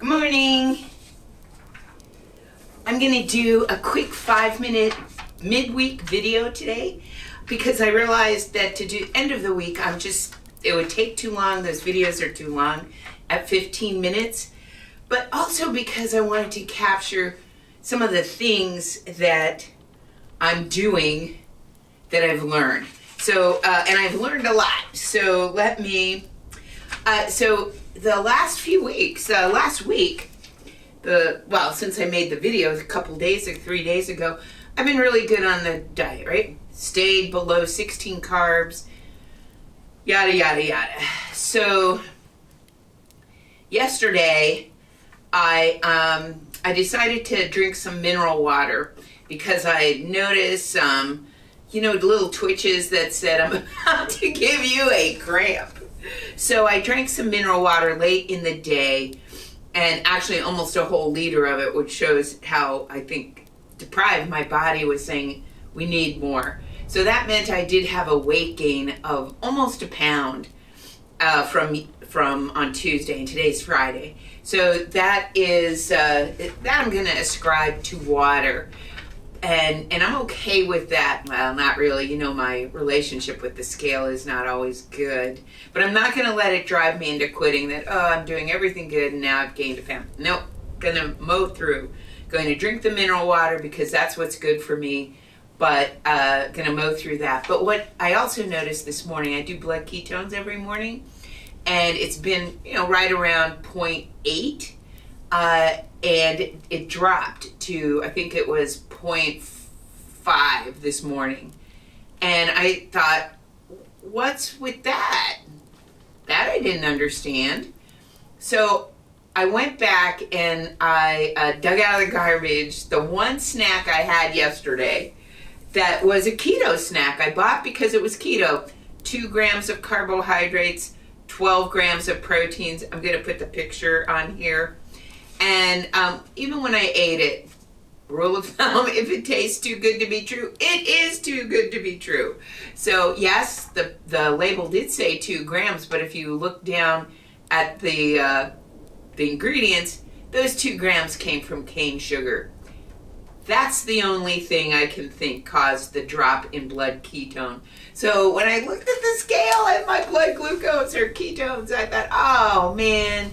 Good morning. I'm going to do a quick 5-minute midweek video today because I realized that to do end of the week, it would take too long. Those videos are too long at 15 minutes. But also because I wanted to capture some of the things that I'm doing that I've learned. So, and I've learned a lot. So so the last few weeks, last week, since I made the video a couple days or 3 days ago, I've been really good on the diet, right? Stayed below 16 carbs, yada, yada, yada. So yesterday, I decided to drink some mineral water because I noticed little twitches that said I'm about to give you a cramp. So I drank some mineral water late in the day, and actually almost a whole liter of it, which shows how I think deprived my body was, saying we need more. So that meant I did have a weight gain of almost a pound from on Tuesday, and today's Friday. So that is that I'm going to ascribe to water. And I'm okay with that. Well, not really. My relationship with the scale is not always good. But I'm not going to let it drive me into quitting that, I'm doing everything good and now I've gained a pound. Nope. Going to mow through. Going to drink the mineral water because that's what's good for me. But going to mow through that. But what I also noticed this morning, I do blood ketones every morning. And it's been, right around 0.8. And it dropped to, I think it was 0.5 this morning. And I thought, what's with that? That I didn't understand. So I went back and I dug out of the garbage the one snack I had yesterday that was a keto snack. I bought because it was keto. 2 grams of carbohydrates, 12 grams of proteins. I'm going to put the picture on here. And even when I ate it, rule of thumb, if it tastes too good to be true, it is too good to be true. So yes, the label did say 2 grams, but if you look down at the ingredients, those 2 grams came from cane sugar. That's the only thing I can think caused the drop in blood ketone. So when I looked at the scale at my blood glucose or ketones, I thought, oh man.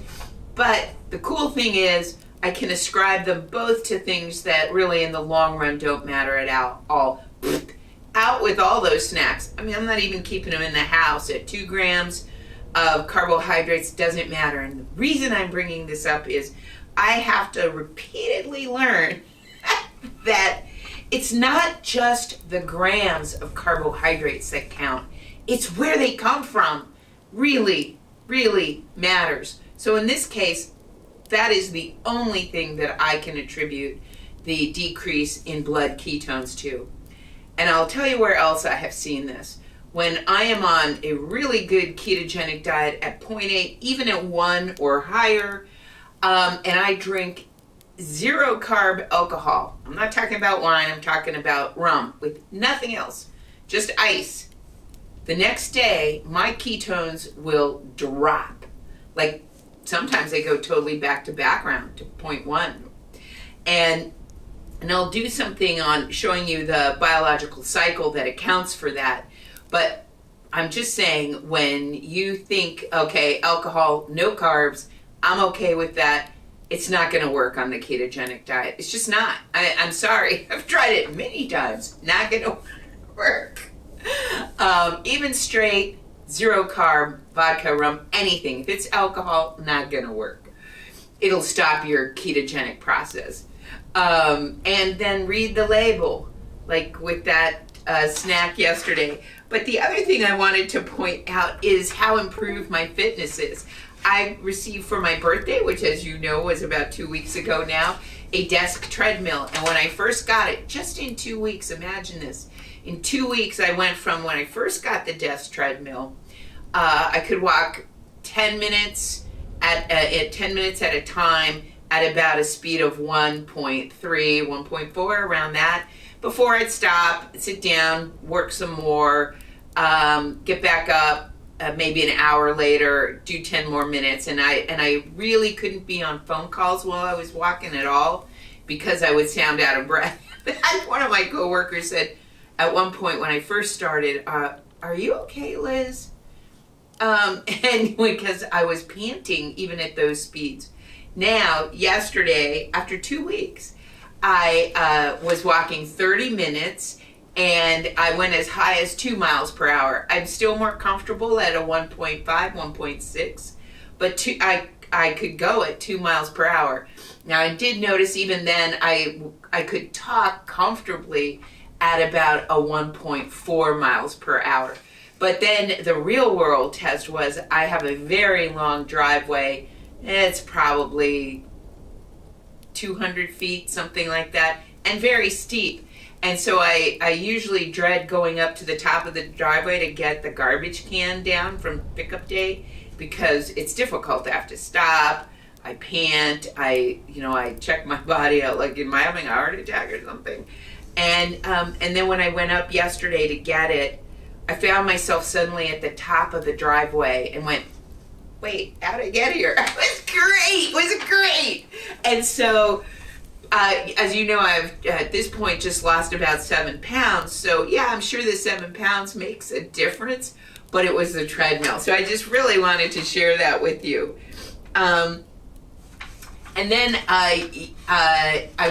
But the cool thing is I can ascribe them both to things that really in the long run don't matter at all. Out with all those snacks. I mean, I'm not even keeping them in the house. At 2 grams of carbohydrates doesn't matter. And the reason I'm bringing this up is I have to repeatedly learn that it's not just the grams of carbohydrates that count. It's where they come from. Really, really matters. So in this case, that is the only thing that I can attribute the decrease in blood ketones to. And I'll tell you where else I have seen this. When I am on a really good ketogenic diet at 0.8, even at 1 or higher, and I drink 0 carb alcohol. I'm not talking about wine, I'm talking about rum with nothing else, just ice. The next day, my ketones will drop. Like, sometimes they go totally back to background to 0.1. And I'll do something on showing you the biological cycle that accounts for that. But I'm just saying, when you think, okay, alcohol, no carbs, I'm okay with that, it's not going to work on the ketogenic diet. It's just not. I'm sorry. I've tried it many times. Not going to work. Even straight, 0 carb, vodka, rum, anything. If it's alcohol, not going to work. It'll stop your ketogenic process. And then read the label, like with that snack yesterday. But the other thing I wanted to point out is how improved my fitness is. I received for my birthday, which as you know was about 2 weeks ago now, a desk treadmill. And when I first got it, just in 2 weeks, imagine this. In 2 weeks, I went from when I first got the desk treadmill, I could walk 10 minutes at 10 minutes at a time at about a speed of 1.3, 1.4, around that. Before I'd stop, sit down, work some more, get back up, maybe an hour later, do 10 more minutes. And I really couldn't be on phone calls while I was walking at all because I would sound out of breath. One of my coworkers said at one point when I first started, are you okay, Liz? And because I was panting even at those speeds. Now, yesterday, after 2 weeks, I was walking 30 minutes and I went as high as 2 miles per hour. I'm still more comfortable at a 1.5, 1.6, but I could go at 2 miles per hour. Now, I did notice even then I could talk comfortably at about a 1.4 miles per hour. But then the real world test was I have a very long driveway. It's probably 200 feet, something like that, and very steep. And so I usually dread going up to the top of the driveway to get the garbage can down from pickup day because it's difficult. I have to stop. I pant. I check my body out like, am I having a heart attack or something? And then when I went up yesterday to get it, I found myself suddenly at the top of the driveway and went, wait, how'd I get here? It was great. And so, as you know, I've at this point just lost about 7 pounds. So yeah, I'm sure the 7 pounds makes a difference, but it was the treadmill. So I just really wanted to share that with you. And then I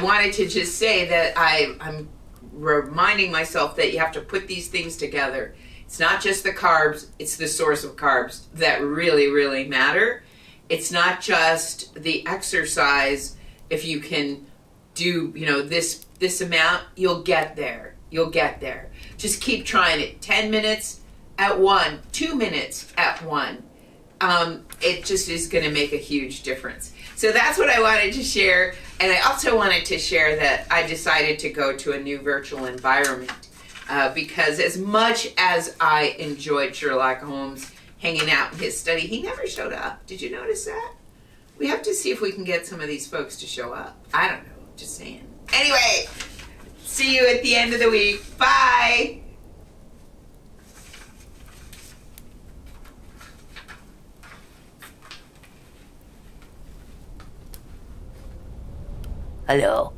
wanted to just say that I'm reminding myself that you have to put these things together. It's not just the carbs, it's the source of carbs that really, really matter. It's not just the exercise. If you can do, this amount, you'll get there. You'll get there. Just keep trying it. 10 minutes at 1, 2 minutes at 1. It just is going to make a huge difference. So that's what I wanted to share. And I also wanted to share that I decided to go to a new virtual environment because as much as I enjoyed Sherlock Holmes hanging out in his study, he never showed up. Did you notice that? We have to see if we can get some of these folks to show up. I don't know. Just saying. Anyway, see you at the end of the week. Bye. Hello.